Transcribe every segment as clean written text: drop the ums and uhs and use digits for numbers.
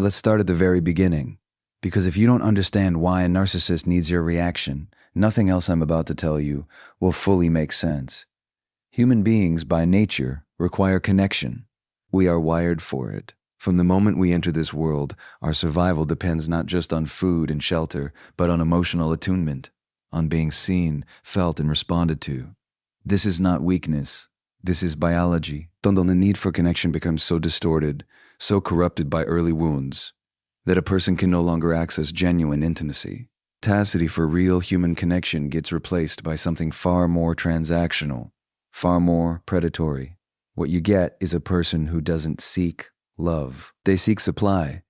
Let's start at the very beginning, because if you don't understand why a narcissist needs your reaction, nothing else I'm about to tell you will fully make sense. Human beings, by nature, require connection. We are wired for it. From the moment we enter this world, our survival depends not just on food and shelter, but on emotional attunement, on being seen, felt, and responded to. This is not weakness. This is biology. Donde the need for connection becomes so distorted, so corrupted by early wounds, that a person can no longer access genuine intimacy. Capacity for real human connection gets replaced by something far more transactional, far more predatory. What you get is a person who doesn't seek love. They seek supply.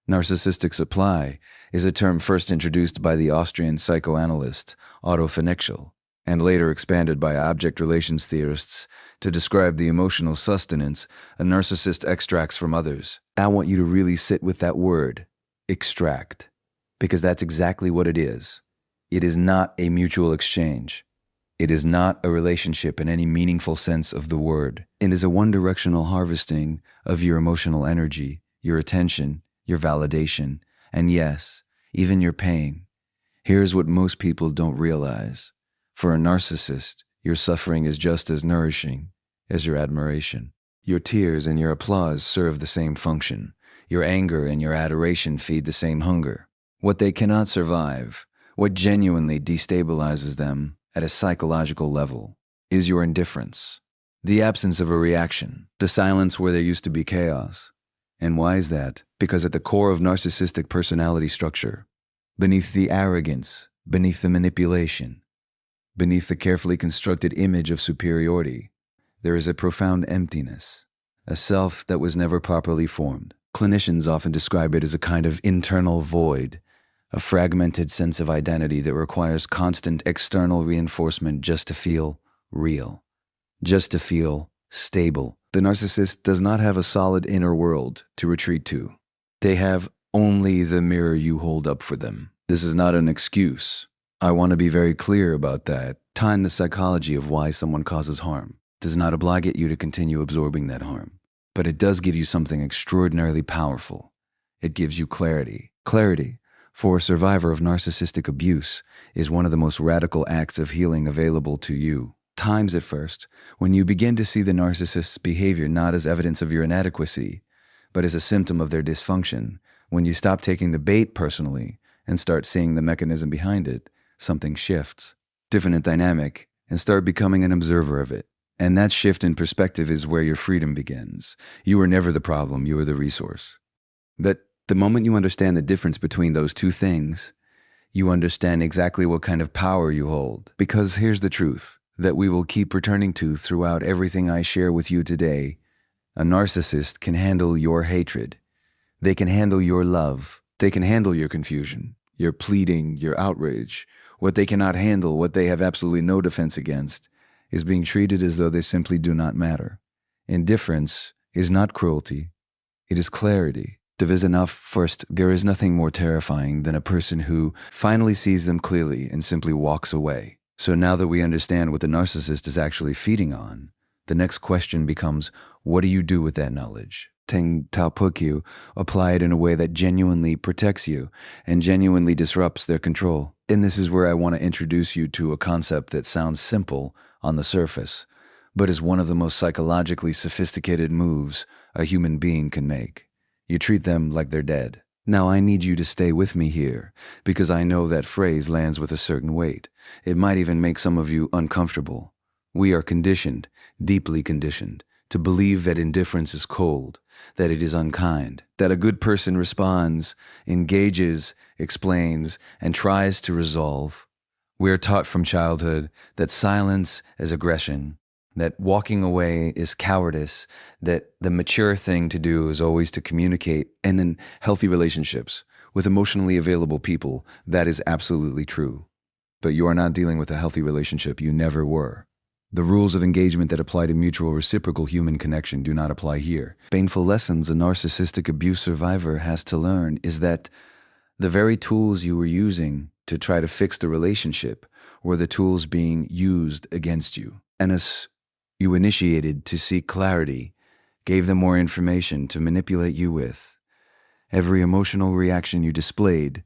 Narcissistic supply is a term first introduced by the Austrian psychoanalyst Otto Pfannigel, and later expanded by object relations theorists to describe the emotional sustenance a narcissist extracts from others. I want you to really sit with that word, extract, because that's exactly what it is. It is not a mutual exchange. It is not a relationship in any meaningful sense of the word. It is a one-directional harvesting of your emotional energy, your attention, your validation, and yes, even your pain. Here's what most people don't realize. For a narcissist, your suffering is just as nourishing as your admiration. Your tears and your applause serve the same function. Your anger and your adoration feed the same hunger. What they cannot survive, what genuinely destabilizes them at a psychological level, is your indifference. The absence of a reaction, the silence where there used to be chaos. And why is that? Because at the core of narcissistic personality structure, beneath the arrogance, beneath the manipulation, beneath the carefully constructed image of superiority, there is a profound emptiness, a self that was never properly formed. Clinicians often describe it as a kind of internal void, a fragmented sense of identity that requires constant external reinforcement just to feel real, just to feel stable. The narcissist does not have a solid inner world to retreat to. They have only the mirror you hold up for them. This is not an excuse. I want to be very clear about that. Time the psychology of why someone causes harm does not obligate you to continue absorbing that harm. But it does give you something extraordinarily powerful. It gives you clarity. Clarity, for a survivor of narcissistic abuse, is one of the most radical acts of healing available to you. Times at first, when you begin to see the narcissist's behavior not as evidence of your inadequacy, but as a symptom of their dysfunction, when you stop taking the bait personally and start seeing the mechanism behind it, something shifts. Different dynamic, and start becoming an observer of it. And that shift in perspective is where your freedom begins. You are never the problem, you are the resource. But the moment you understand the difference between those two things, you understand exactly what kind of power you hold. Because here's the truth that we will keep returning to throughout everything I share with you today. A narcissist can handle your hatred. They can handle your love. They can handle your confusion, your pleading, your outrage. What they cannot handle, what they have absolutely no defense against, is being treated as though they simply do not matter. Indifference is not cruelty. It is clarity. First, there is nothing more terrifying than a person who finally sees them clearly and simply walks away. So now that we understand what the narcissist is actually feeding on, the next question becomes, what do you do with that knowledge? Teng Tao Pukyu, apply it in a way that genuinely protects you and genuinely disrupts their control. And this is where I want to introduce you to a concept that sounds simple on the surface, but is one of the most psychologically sophisticated moves a human being can make. You treat them like they're dead. Now I need you to stay with me here, because I know that phrase lands with a certain weight. It might even make some of you uncomfortable. We are conditioned, deeply conditioned, to believe that indifference is cold, that it is unkind, that a good person responds, engages, explains, and tries to resolve. We are taught from childhood that silence is aggression, that walking away is cowardice, that the mature thing to do is always to communicate. And in healthy relationships with emotionally available people, that is absolutely true. But you are not dealing with a healthy relationship. You never were. The rules of engagement that apply to mutual reciprocal human connection do not apply here. Painful lessons a narcissistic abuse survivor has to learn is that the very tools you were using to try to fix the relationship were the tools being used against you. And as you initiated to seek clarity, gave them more information to manipulate you with, Every emotional reaction you displayed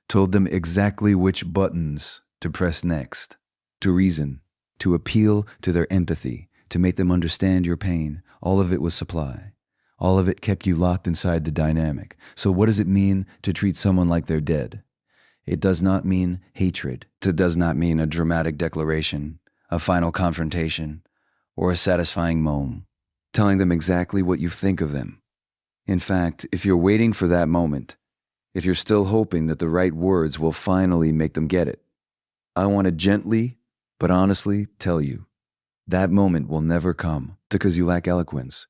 told them exactly which buttons to press next, to reason, to appeal to their empathy, to make them understand your pain. All of it was supply. All of it kept you locked inside the dynamic. So what does it mean to treat someone like they're dead? It does not mean hatred. It does not mean a dramatic declaration, a final confrontation, or a satisfying moan, telling them exactly what you think of them. In fact, if you're waiting for that moment, if you're still hoping that the right words will finally make them get it, I want to gently, but honestly tell you, that moment will never come because you lack eloquence,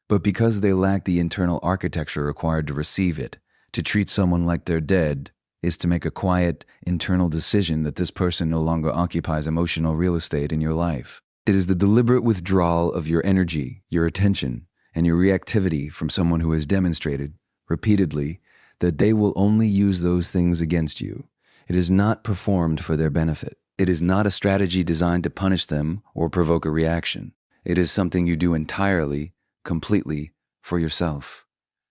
but because they lack the internal architecture required to receive it. To treat someone like they're dead is to make a quiet, internal decision that this person no longer occupies emotional real estate in your life. It is the deliberate withdrawal of your energy, your attention, and your reactivity from someone who has demonstrated, repeatedly, that they will only use those things against you. It is not performed for their benefit. It is not a strategy designed to punish them or provoke a reaction. It is something you do entirely, completely, for yourself.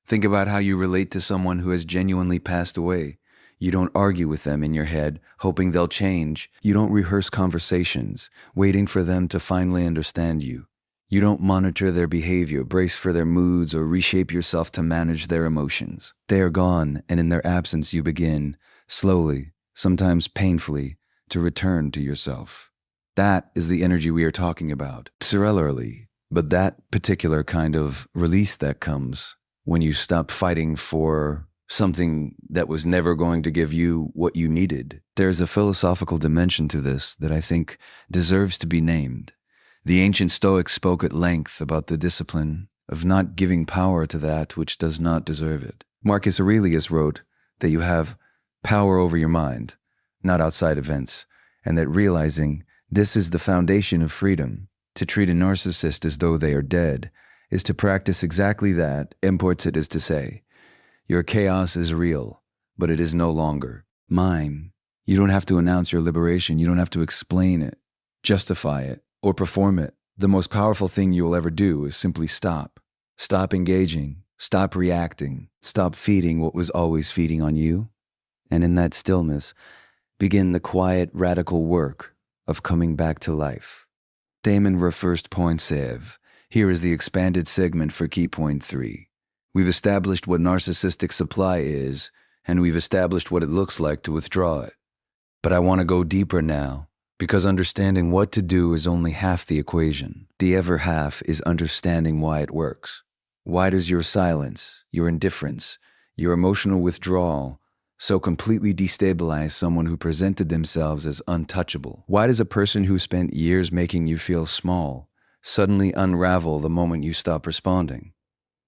Think about how you relate to someone who has genuinely passed away. You don't argue with them in your head, hoping they'll change. You don't rehearse conversations, waiting for them to finally understand you. You don't monitor their behavior, brace for their moods, or reshape yourself to manage their emotions. They are gone, and in their absence you begin, slowly, sometimes painfully, to return to yourself. That is the energy we are talking about, cerebrally, but that particular kind of release that comes when you stop fighting for something that was never going to give you what you needed. There's a philosophical dimension to this that I think deserves to be named. The ancient Stoics spoke at length about the discipline of not giving power to that which does not deserve it. Marcus Aurelius wrote that you have power over your mind, not outside events, and that realizing this is the foundation of freedom. To treat a narcissist as though they are dead is to practice exactly that. Imports it is to say, your chaos is real, but it is no longer mine. You don't have to announce your liberation. You don't have to explain it, justify it, or perform it. The most powerful thing you will ever do is simply stop. Stop engaging. Stop reacting. Stop feeding what was always feeding on you. And in that stillness, begin the quiet, radical work of coming back to life. Damon refers to point 7. Here is the expanded segment for key point 3. We've established what narcissistic supply is, and we've established what it looks like to withdraw it. But I want to go deeper now, because understanding what to do is only half the equation. The other half is understanding why it works. Why does your silence, your indifference, your emotional withdrawal so completely destabilize someone who presented themselves as untouchable? Why does a person who spent years making you feel small suddenly unravel the moment you stop responding?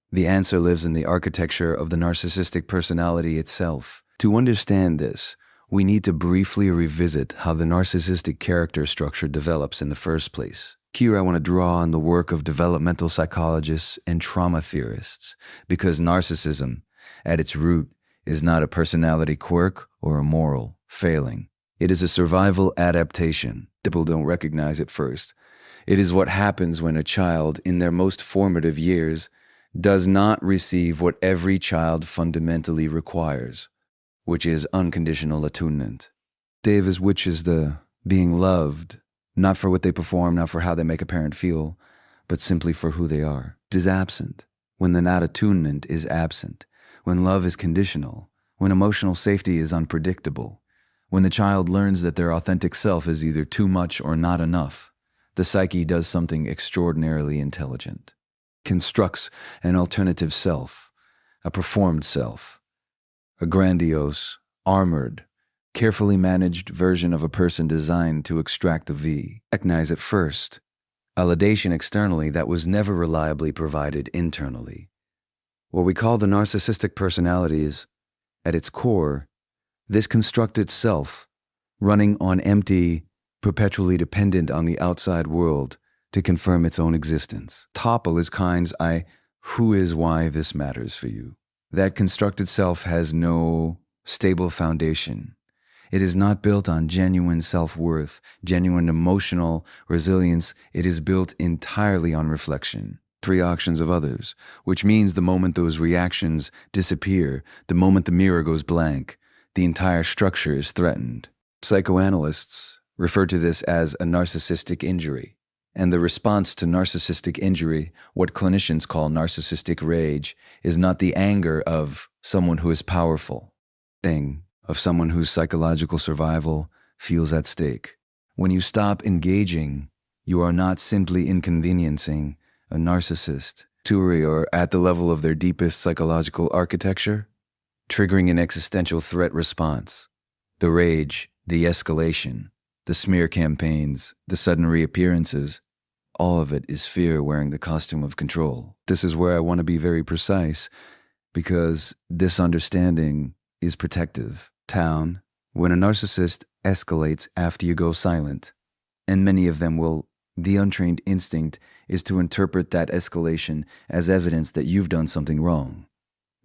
The answer lives in the architecture of the narcissistic personality itself. To understand this, we need to briefly revisit how the narcissistic character structure develops in the first place. Here I want to draw on the work of developmental psychologists and trauma theorists, because narcissism, at its root, is not a personality quirk or a moral failing. It is a survival adaptation. People don't recognize it first. It is what happens when a child, in their most formative years, does not receive what every child fundamentally requires, which is unconditional attunement. Davis, which is the being loved, not for what they perform, not for how they make a parent feel, but simply for who they are. It is absent when the not attunement is absent, when love is conditional, when emotional safety is unpredictable, when the child learns that their authentic self is either too much or not enough. The psyche does something extraordinarily intelligent. Constructs an alternative self, a performed self, a grandiose, armored, carefully managed version of a person designed to extract the V. Recognize at first, a validation externally that was never reliably provided internally. What we call the narcissistic personality is, at its core, this constructed self, running on empty, perpetually dependent on the outside world to confirm its own existence. Topple is kind's who is why this matters for you. That constructed self has no stable foundation. It is not built on genuine self-worth, genuine emotional resilience. It is built entirely on reflection. reactions of others, which means the moment those reactions disappear, the moment the mirror goes blank, the entire structure is threatened. Psychoanalysts refer to this as a narcissistic injury. And the response to narcissistic injury, what clinicians call narcissistic rage, is not the anger of someone who is powerful, of someone whose psychological survival feels at stake. When you stop engaging, you are not simply inconveniencing a narcissist to or at the level of their deepest psychological architecture, triggering an existential threat response. The rage, the escalation, the smear campaigns, the sudden reappearances, all of it is fear wearing the costume of control. This is where I want to be very precise, because this understanding is protective. When a narcissist escalates after you go silent, and many of them will, the untrained instinct is to interpret that escalation as evidence that you've done something wrong,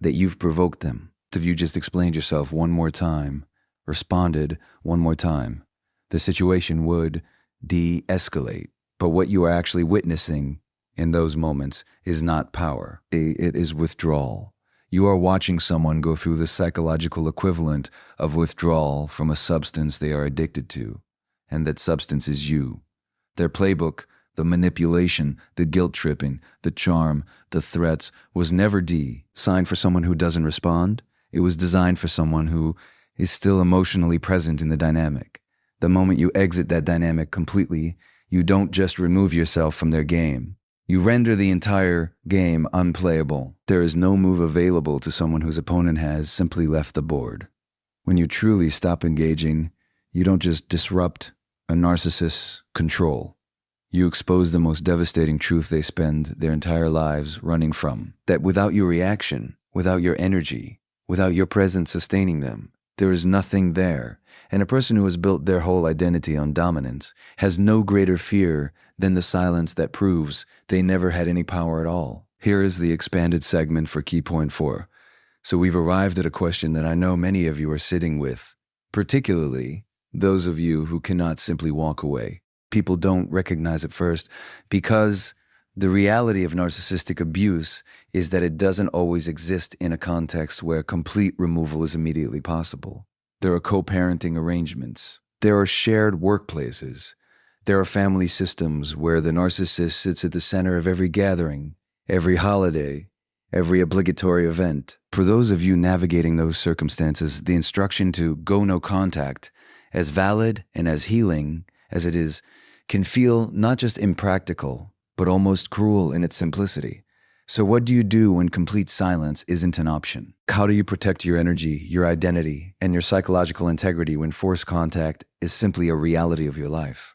that you've provoked them. If you just explained yourself one more time, responded one more time, the situation would de-escalate. But what you are actually witnessing in those moments is not power. It is withdrawal. You are watching someone go through the psychological equivalent of withdrawal from a substance they are addicted to, and that substance is you. Their playbook, the manipulation, the guilt-tripping, the charm, the threats, was never designed for someone who doesn't respond. It was designed for someone who is still emotionally present in the dynamic. The moment you exit that dynamic completely, you don't just remove yourself from their game. You render the entire game unplayable. There is no move available to someone whose opponent has simply left the board. When you truly stop engaging, you don't just disrupt a narcissist's control. You expose the most devastating truth they spend their entire lives running from. That without your reaction, without your energy, without your presence sustaining them, there is nothing there. And a person who has built their whole identity on dominance has no greater fear than the silence that proves they never had any power at all. Here is the expanded segment for key point 4. So we've arrived at a question that I know many of you are sitting with, particularly those of you who cannot simply walk away. People don't recognize it first because the reality of narcissistic abuse is that it doesn't always exist in a context where complete removal is immediately possible. There are co-parenting arrangements. There are shared workplaces. There are family systems where the narcissist sits at the center of every gathering, every holiday, every obligatory event. For those of you navigating those circumstances, the instruction to go no contact, as valid and as healing as it is, can feel not just impractical, but almost cruel in its simplicity. So what do you do when complete silence isn't an option? How do you protect your energy, your identity, and your psychological integrity when forced contact is simply a reality of your life?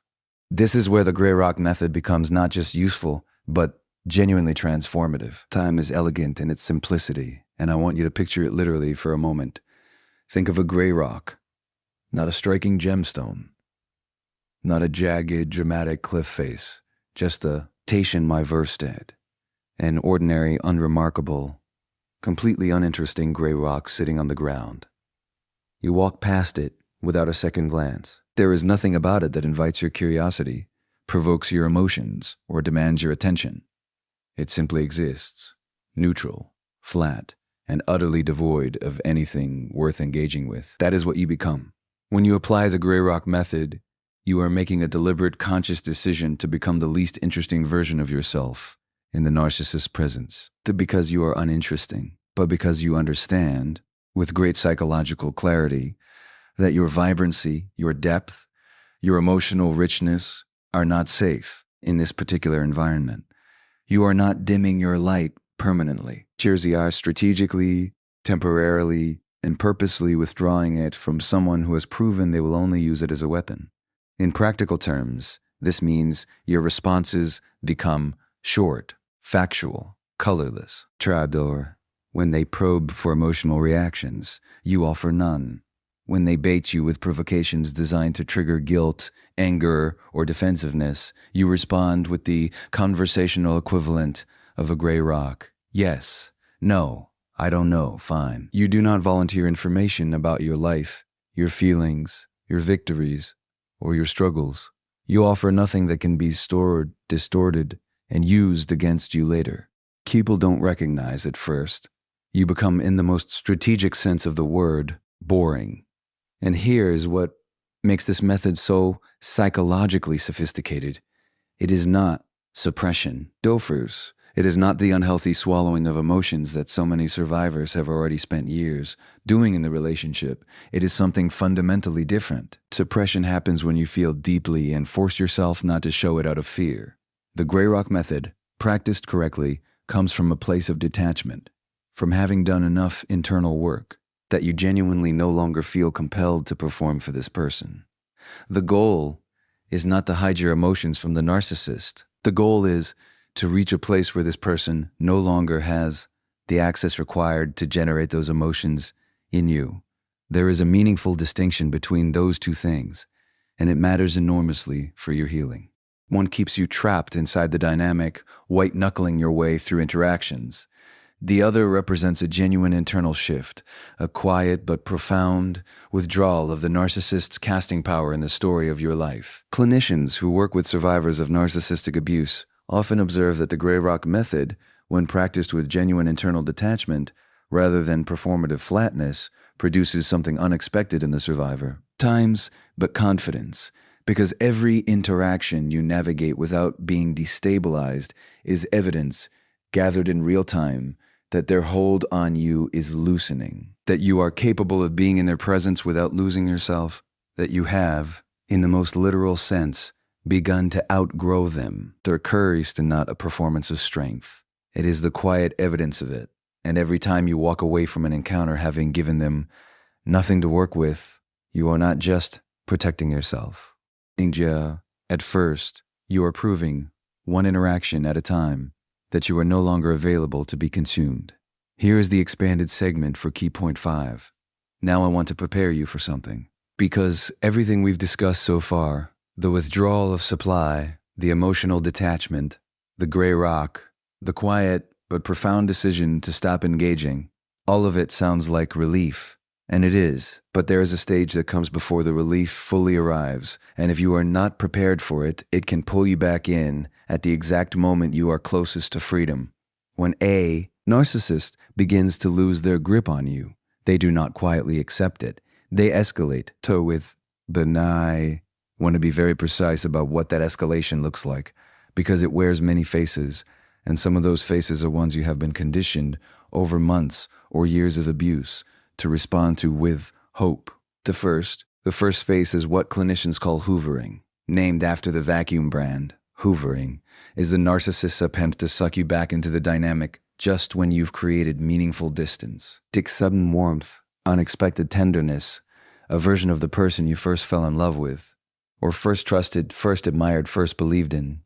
This is where the gray rock method becomes not just useful, but genuinely transformative. Time is elegant in its simplicity, and I want you to picture it literally for a moment. Think of a gray rock, not a striking gemstone, not a jagged, dramatic cliff face, just a Tation my Verstead, an ordinary, unremarkable, completely uninteresting gray rock sitting on the ground. You walk past it without a second glance. There is nothing about it that invites your curiosity, provokes your emotions, or demands your attention. It simply exists, neutral, flat, and utterly devoid of anything worth engaging with. That is what you become. When you apply the gray rock method, you are making a deliberate, conscious decision to become the least interesting version of yourself in the narcissist's presence. Not because you are uninteresting, but because you understand, with great psychological clarity, that your vibrancy, your depth, your emotional richness are not safe in this particular environment. You are not dimming your light permanently. You are strategically, temporarily, and purposely withdrawing it from someone who has proven they will only use it as a weapon. In practical terms, this means your responses become short, factual, colorless. Trapdoor. When they probe for emotional reactions, you offer none. When they bait you with provocations designed to trigger guilt, anger, or defensiveness, you respond with the conversational equivalent of a gray rock. Yes, no, I don't know, fine. You do not volunteer information about your life, your feelings, your victories, or your struggles. You offer nothing that can be stored, distorted, and used against you later. People don't recognize at first. You become, in the most strategic sense of the word, boring. And here is what makes this method so psychologically sophisticated. It is not suppression. Dofers. It is not the unhealthy swallowing of emotions that so many survivors have already spent years doing in the relationship. It is something fundamentally different. Suppression happens when you feel deeply and force yourself not to show it out of fear. The Grey Rock method, practiced correctly, comes from a place of detachment, from having done enough internal work that you genuinely no longer feel compelled to perform for this person. The goal is not to hide your emotions from the narcissist. The goal is to reach a place where this person no longer has the access required to generate those emotions in you. There is a meaningful distinction between those two things, and it matters enormously for your healing. One keeps you trapped inside the dynamic, white-knuckling your way through interactions. The other represents a genuine internal shift, a quiet but profound withdrawal of the narcissist's casting power in the story of your life. Clinicians who work with survivors of narcissistic abuse often observe that the Grey Rock method, when practiced with genuine internal detachment rather than performative flatness, produces something unexpected in the survivor. Times, but confidence, because every interaction you navigate without being destabilized is evidence, gathered in real time, that their hold on you is loosening, that you are capable of being in their presence without losing yourself, that you have, in the most literal sense, begun to outgrow them. Their courage is not a performance of strength. It is the quiet evidence of it. And every time you walk away from an encounter having given them nothing to work with, you are not just protecting yourself. At first, you are proving, one interaction at a time, that you are no longer available to be consumed. Here is the expanded segment for key point 5. Now I want to prepare you for something. Because everything we've discussed so far, the withdrawal of supply, the emotional detachment, the Grey Rock, the quiet but profound decision to stop engaging, all of it sounds like relief. And it is, but there is a stage that comes before the relief fully arrives, and if you are not prepared for it, it can pull you back in at the exact moment you are closest to freedom. When a narcissist begins to lose their grip on you, they do not quietly accept it. They escalate to with the want to be very precise about what that escalation looks like, because it wears many faces, and some of those faces are ones you have been conditioned over months or years of abuse to respond to with hope. The first face is what clinicians call hoovering. Named after the vacuum brand, hoovering is the narcissist's attempt to suck you back into the dynamic just when you've created meaningful distance. Take sudden warmth, unexpected tenderness, a version of the person you first fell in love with, or first trusted, first admired, first believed in.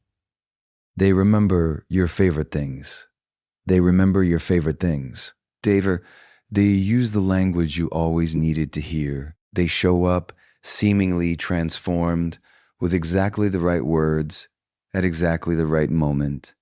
They remember your favorite things. They use the language you always needed to hear. They show up seemingly transformed with exactly the right words at exactly the right moment.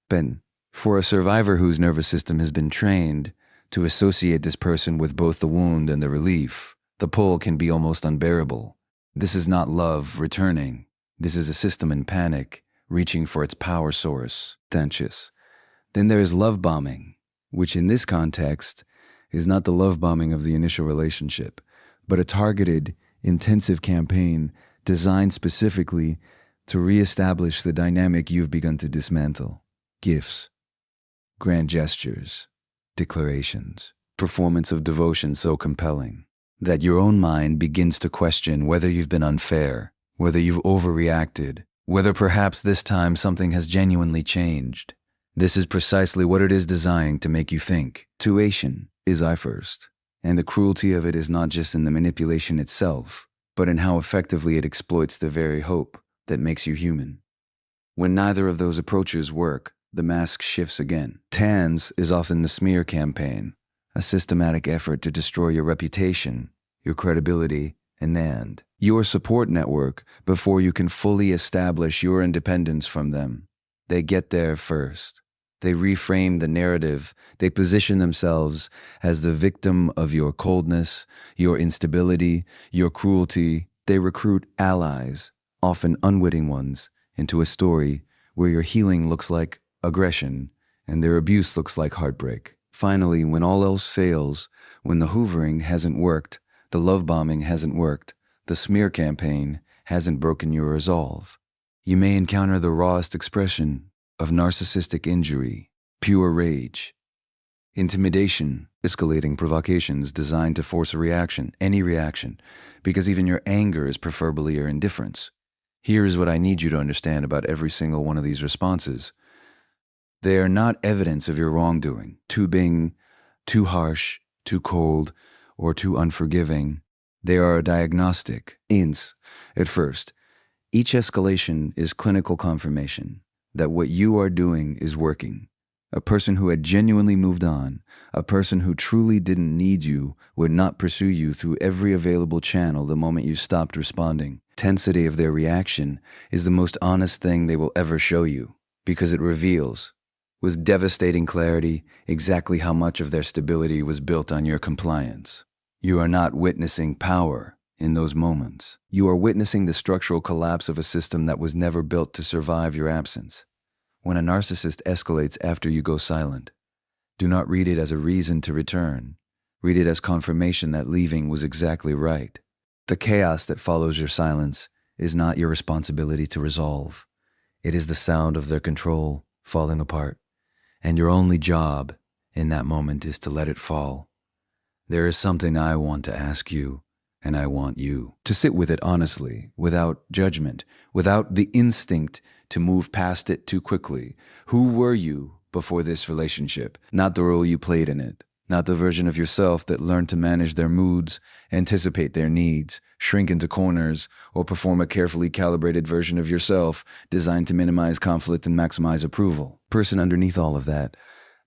For a survivor whose nervous system has been trained to associate this person with both the wound and the relief, the pull can be almost unbearable. This is not love returning. This is a system in panic, reaching for its power source. Then there is love bombing, which in this context is not the love bombing of the initial relationship, but a targeted, intensive campaign designed specifically to reestablish the dynamic you've begun to dismantle. Gifts, grand gestures, declarations, performance of devotion so compelling that your own mind begins to question whether you've been unfair, whether you've overreacted, whether perhaps this time something has genuinely changed. This is precisely what it is designed to make you think. Tuition is I first, and the cruelty of it is not just in the manipulation itself, but in how effectively it exploits the very hope that makes you human. When neither of those approaches work, the mask shifts again. TANS is often the smear campaign, a systematic effort to destroy your reputation, your credibility, and your support network before you can fully establish your independence from them. They get there first. They reframe the narrative. They position themselves as the victim of your coldness, your instability, your cruelty. They recruit allies, often unwitting ones, into a story where your healing looks like aggression, and their abuse looks like heartbreak. Finally, when all else fails, when the hoovering hasn't worked, the love bombing hasn't worked, the smear campaign hasn't broken your resolve, you may encounter the rawest expression of narcissistic injury, pure rage, intimidation, escalating provocations designed to force a reaction, any reaction, because even your anger is preferably your indifference. Here is what I need you to understand about every single one of these responses. They are not evidence of your wrongdoing, being too harsh, too cold, or too unforgiving. They are a diagnostic, at first. Each escalation is clinical confirmation that what you are doing is working. A person who had genuinely moved on, a person who truly didn't need you, would not pursue you through every available channel the moment you stopped responding. Intensity of their reaction is the most honest thing they will ever show you, because it reveals, with devastating clarity, exactly how much of their stability was built on your compliance. You are not witnessing power in those moments. You are witnessing the structural collapse of a system that was never built to survive your absence. When a narcissist escalates after you go silent, do not read it as a reason to return. Read it as confirmation that leaving was exactly right. The chaos that follows your silence is not your responsibility to resolve. It is the sound of their control falling apart, and your only job in that moment is to let it fall. There is something I want to ask you, and I want you to sit with it honestly, without judgment, without the instinct to move past it too quickly. Who were you before this relationship? Not the role you played in it. Not the version of yourself that learned to manage their moods, anticipate their needs, shrink into corners, or perform a carefully calibrated version of yourself designed to minimize conflict and maximize approval. Person underneath all of that,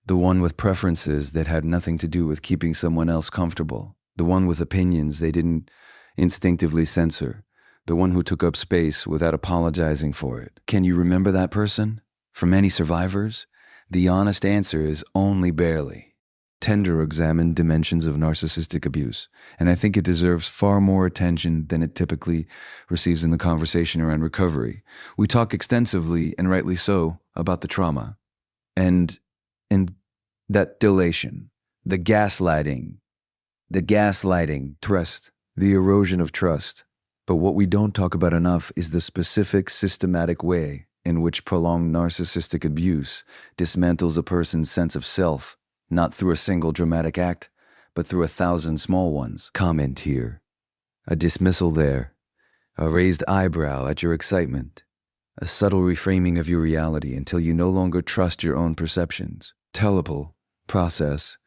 the one with preferences that had nothing to do with keeping someone else comfortable, the one with opinions they didn't instinctively censor, the one who took up space without apologizing for it. Can you remember that person? For many survivors, the honest answer is only barely. Tender examined dimensions of narcissistic abuse, and I think it deserves far more attention than it typically receives in the conversation around recovery. We talk extensively, and rightly so, about the trauma, and that dilation, the gaslighting, trust, the erosion of trust. But what we don't talk about enough is the specific, systematic way in which prolonged narcissistic abuse dismantles a person's sense of self, not through a single dramatic act, but through 1,000 small ones. Comment here, a dismissal there, a raised eyebrow at your excitement, a subtle reframing of your reality until you no longer trust your own perceptions. Telepal process,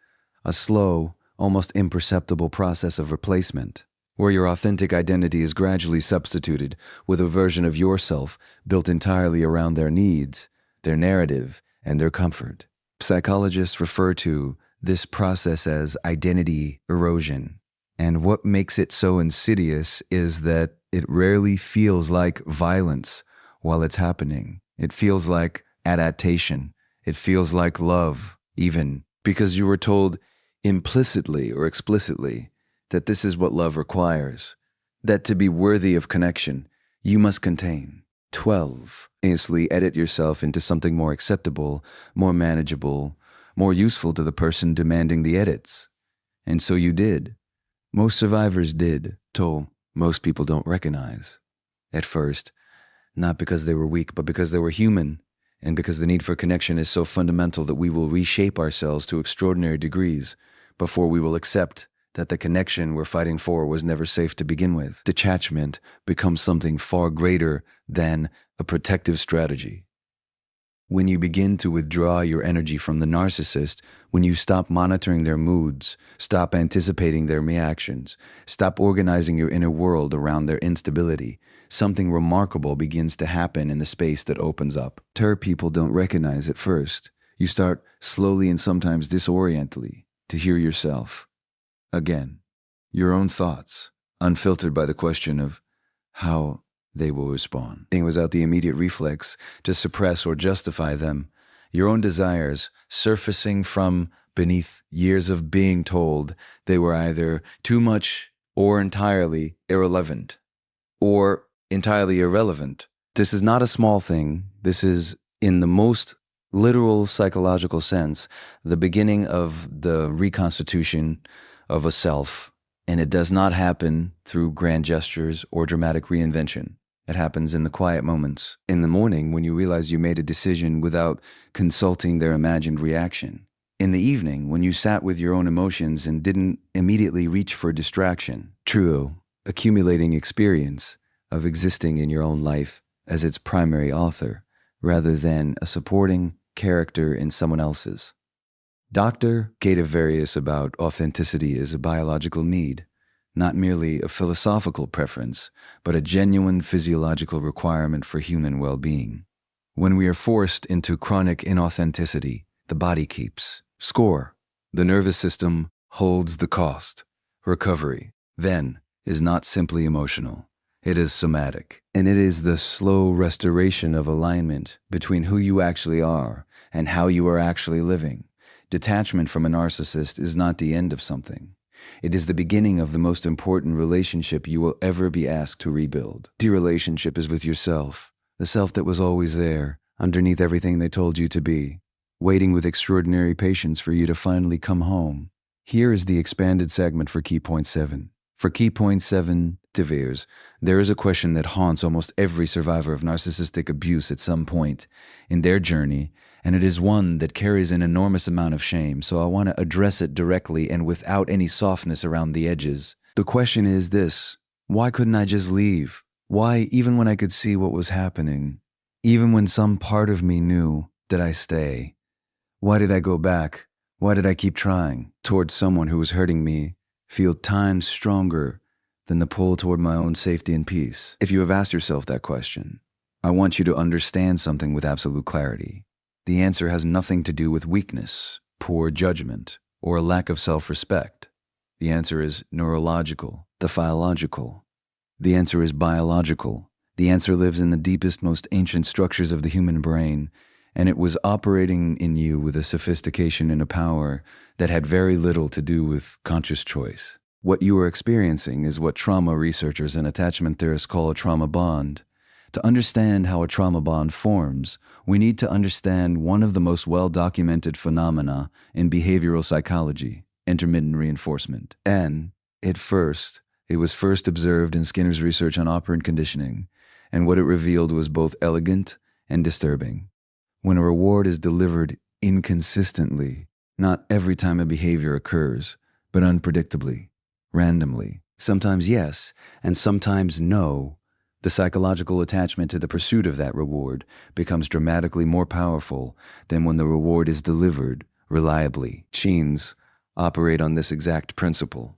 a slow, almost imperceptible process of replacement, where your authentic identity is gradually substituted with a version of yourself built entirely around their needs, their narrative, and their comfort. Psychologists refer to this process as identity erosion. And what makes it so insidious is that it rarely feels like violence while it's happening. It feels like adaptation. It feels like love, even because you were told implicitly or explicitly that this is what love requires, that to be worthy of connection, you must contain. 12. Instantly edit yourself into something more acceptable, more manageable, more useful to the person demanding the edits. And so you did. Most survivors did, though most people don't recognize. At first, not because they were weak, but because they were human, and because the need for connection is so fundamental that we will reshape ourselves to extraordinary degrees before we will accept that the connection we're fighting for was never safe to begin with. Detachment becomes something far greater than a protective strategy. When you begin to withdraw your energy from the narcissist, when you stop monitoring their moods, stop anticipating their reactions, stop organizing your inner world around their instability, something remarkable begins to happen in the space that opens up. People don't recognize at first. You start slowly and sometimes disorientally to hear yourself. Again, your own thoughts, unfiltered by the question of how they will respond. Without the immediate reflex to suppress or justify them, your own desires surfacing from beneath years of being told they were either too much or entirely irrelevant. This is not a small thing. This is, in the most literal psychological sense, the beginning of the reconstitution of a self, and it does not happen through grand gestures or dramatic reinvention. It happens in the quiet moments. In the morning, when you realize you made a decision without consulting their imagined reaction. In the evening, when you sat with your own emotions and didn't immediately reach for distraction. True, accumulating experience of existing in your own life as its primary author, rather than a supporting character in someone else's. Dr. Gabor about authenticity is a biological need, not merely a philosophical preference, but a genuine physiological requirement for human well-being. When we are forced into chronic inauthenticity, the body keeps score. The nervous system holds the cost. Recovery, then, is not simply emotional. It is somatic, and it is the slow restoration of alignment between who you actually are and how you are actually living. Detachment from a narcissist is not the end of something. It is the beginning of the most important relationship you will ever be asked to rebuild. The relationship is with yourself, the self that was always there, underneath everything they told you to be, waiting with extraordinary patience for you to finally come home. Here is the expanded segment for Key Point 7. For Key Point 7, Deveres, there is a question that haunts almost every survivor of narcissistic abuse at some point in their journey, and it is one that carries an enormous amount of shame, so I want to address it directly and without any softness around the edges. The question is this: why couldn't I just leave? Why, even when I could see what was happening, even when some part of me knew, did I stay? Why did I go back? Why did I keep trying towards someone who was hurting me feel times stronger than the pull toward my own safety and peace? If you have asked yourself that question, I want you to understand something with absolute clarity. The answer has nothing to do with weakness, poor judgment, or a lack of self-respect. The answer is neurological, pathological. The answer is biological. The answer lives in the deepest, most ancient structures of the human brain, and it was operating in you with a sophistication and a power that had very little to do with conscious choice. What you are experiencing is what trauma researchers and attachment theorists call a trauma bond. To understand how a trauma bond forms, we need to understand one of the most well-documented phenomena in behavioral psychology, intermittent reinforcement. And, it was first observed in Skinner's research on operant conditioning, and what it revealed was both elegant and disturbing. When a reward is delivered inconsistently, not every time a behavior occurs, but unpredictably, randomly, sometimes yes, and sometimes no, the psychological attachment to the pursuit of that reward becomes dramatically more powerful than when the reward is delivered reliably. Genes operate on this exact principle.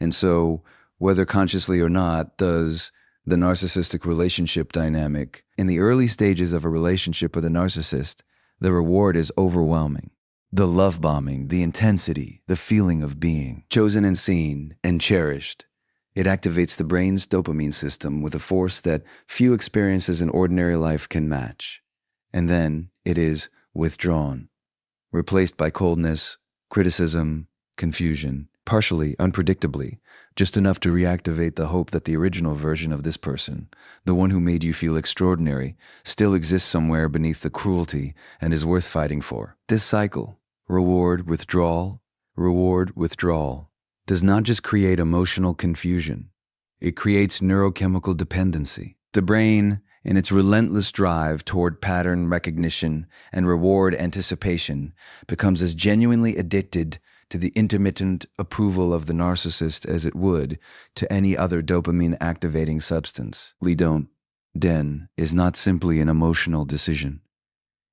And so, whether consciously or not, does the narcissistic relationship dynamic. In the early stages of a relationship with a narcissist, the reward is overwhelming. The love bombing, the intensity, the feeling of being chosen and seen and cherished. It activates the brain's dopamine system with a force that few experiences in ordinary life can match. And then it is withdrawn, replaced by coldness, criticism, confusion, partially, unpredictably, just enough to reactivate the hope that the original version of this person, the one who made you feel extraordinary, still exists somewhere beneath the cruelty and is worth fighting for. This cycle, reward, withdrawal, does not just create emotional confusion. It creates neurochemical dependency. The brain, in its relentless drive toward pattern recognition and reward anticipation, becomes as genuinely addicted to the intermittent approval of the narcissist as it would to any other dopamine-activating substance. Den is not simply an emotional decision.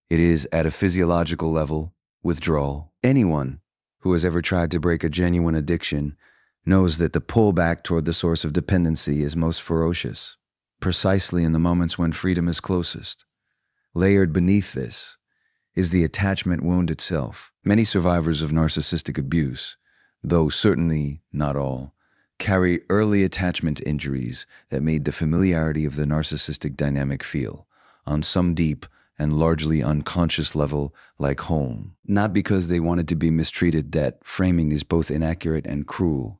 It is, at a physiological level, withdrawal. Anyone who has ever tried to break a genuine addiction knows that the pull back toward the source of dependency is most ferocious, precisely in the moments when freedom is closest. Layered beneath this is the attachment wound itself. Many survivors of narcissistic abuse, though certainly not all, carry early attachment injuries that made the familiarity of the narcissistic dynamic feel, on some deep and largely unconscious level, like home. Not because they wanted to be mistreated, that framing is both inaccurate and cruel,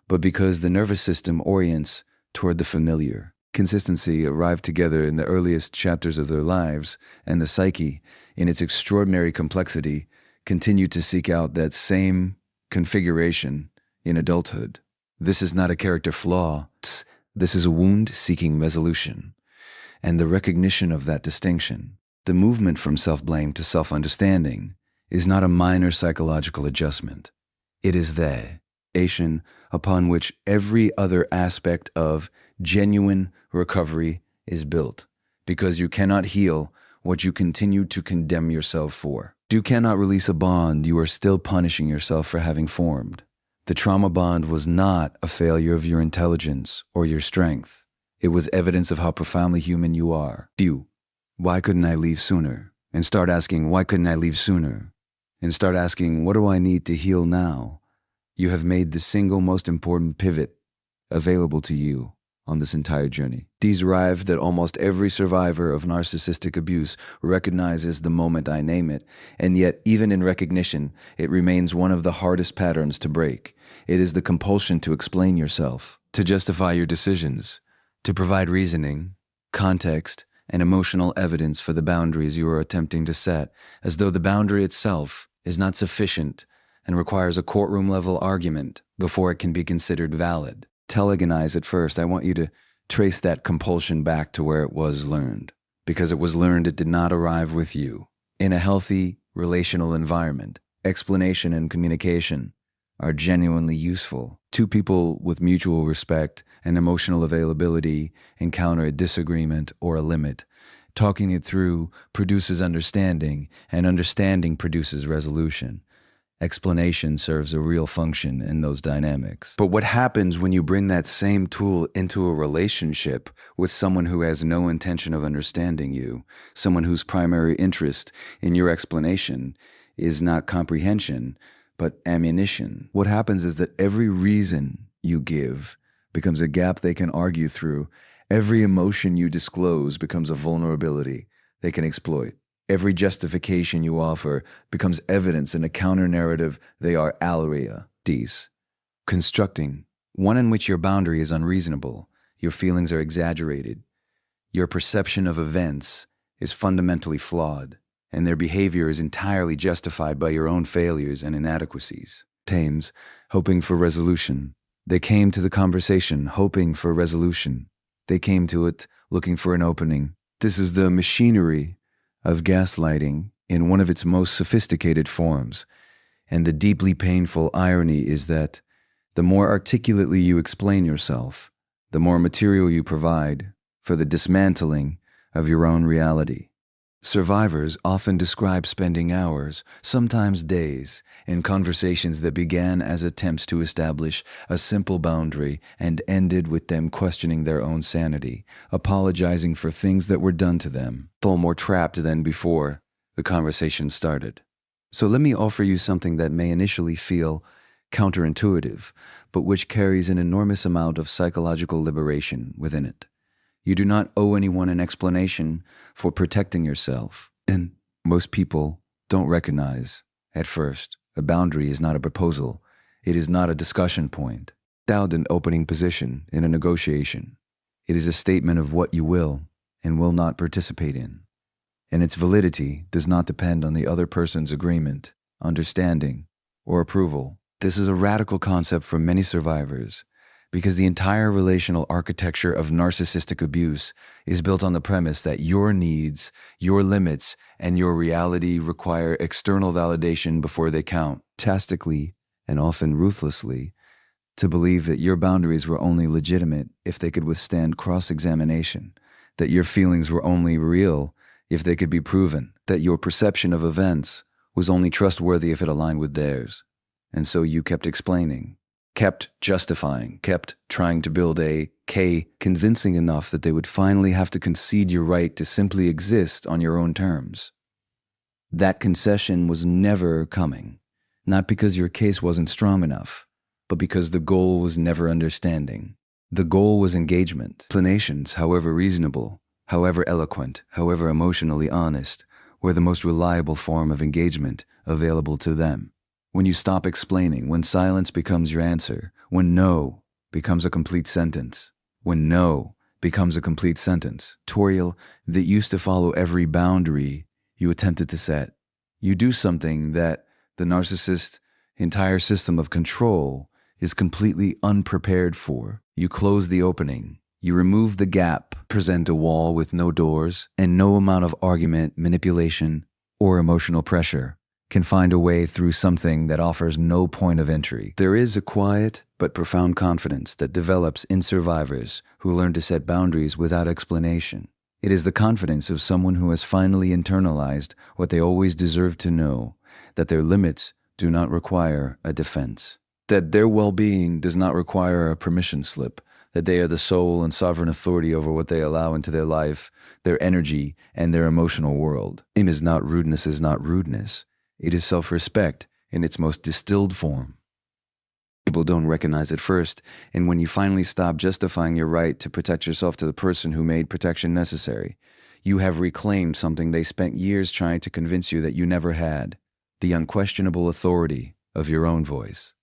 but because the nervous system orients toward the familiar. consistency arrived together in the earliest chapters of their lives, and the psyche, in its extraordinary complexity, continued to seek out that same configuration in adulthood. This is not a character flaw. This is a wound seeking resolution, and the recognition of that distinction. The movement from self-blame to self-understanding is not a minor psychological adjustment. It is the foundation upon which every other aspect of genuine recovery is built, because you cannot heal what you continue to condemn yourself for. You cannot release a bond you are still punishing yourself for having formed. The trauma bond was not a failure of your intelligence or your strength. It was evidence of how profoundly human you are. Why couldn't I leave sooner? And start asking, why couldn't I leave sooner? And start asking, what do I need to heal now? You have made the single most important pivot available to you on this entire journey. These arrive that almost every survivor of narcissistic abuse recognizes the moment I name it, and yet even in recognition, it remains one of the hardest patterns to break. It is the compulsion to explain yourself, to justify your decisions, to provide reasoning, context, and emotional evidence for the boundaries you are attempting to set, as though the boundary itself is not sufficient and requires a courtroom-level argument before it can be considered valid. Telegonize it first. I want you to trace that compulsion back to where it was learned. Because it was learned, it did not arrive with you. In a healthy relational environment, explanation and communication are genuinely useful. Two people with mutual respect and emotional availability encounter a disagreement or a limit. Talking it through produces understanding, and understanding produces resolution. Explanation serves a real function in those dynamics. But what happens when you bring that same tool into a relationship with someone who has no intention of understanding you, someone whose primary interest in your explanation is not comprehension, but ammunition? What happens is that every reason you give becomes a gap they can argue through. Every emotion you disclose becomes a vulnerability they can exploit. Every justification you offer becomes evidence in a counter-narrative they are alaria. Constructing, one in which your boundary is unreasonable, your feelings are exaggerated, your perception of events is fundamentally flawed, and their behavior is entirely justified by your own failures and inadequacies. Thames, hoping for resolution. They came to the conversation hoping for resolution. They came to it looking for an opening. This is the machinery of gaslighting in one of its most sophisticated forms. And the deeply painful irony is that the more articulately you explain yourself, the more material you provide for the dismantling of your own reality. Survivors often describe spending hours, sometimes days, in conversations that began as attempts to establish a simple boundary and ended with them questioning their own sanity, apologizing for things that were done to them, felt more trapped than before the conversation started. So let me offer you something that may initially feel counterintuitive, but which carries an enormous amount of psychological liberation within it. You do not owe anyone an explanation for protecting yourself. And most people don't recognize, at first, a boundary is not a proposal. It is not a discussion point. Without an opening position in a negotiation. It is a statement of what you will and will not participate in. And its validity does not depend on the other person's agreement, understanding, or approval. This is a radical concept for many survivors, because the entire relational architecture of narcissistic abuse is built on the premise that your needs, your limits, and your reality require external validation before they count. Tactically, and often ruthlessly, to believe that your boundaries were only legitimate if they could withstand cross-examination, that your feelings were only real if they could be proven, that your perception of events was only trustworthy if it aligned with theirs. And so you kept explaining, kept justifying, kept trying to build a case convincing enough that they would finally have to concede your right to simply exist on your own terms. That concession was never coming, not because your case wasn't strong enough, but because the goal was never understanding. The goal was engagement. Explanations, however reasonable, however eloquent, however emotionally honest, were the most reliable form of engagement available to them. When you stop explaining, when silence becomes your answer, when no becomes a complete sentence, when no becomes a complete sentence. Tutorial that used to follow every boundary you attempted to set. You do something that the narcissist's entire system of control is completely unprepared for. You close the opening. You remove the gap, present a wall with no doors, and no amount of argument, manipulation, or emotional pressure can find a way through something that offers no point of entry. There is a quiet but profound confidence that develops in survivors who learn to set boundaries without explanation. It is the confidence of someone who has finally internalized what they always deserve to know, that their limits do not require a defense, that their well-being does not require a permission slip, that they are the sole and sovereign authority over what they allow into their life, their energy, and their emotional world. It is not rudeness. It is self-respect in its most distilled form. People don't recognize it first, and when you finally stop justifying your right to protect yourself to the person who made protection necessary, you have reclaimed something they spent years trying to convince you that you never had, the unquestionable authority of your own voice.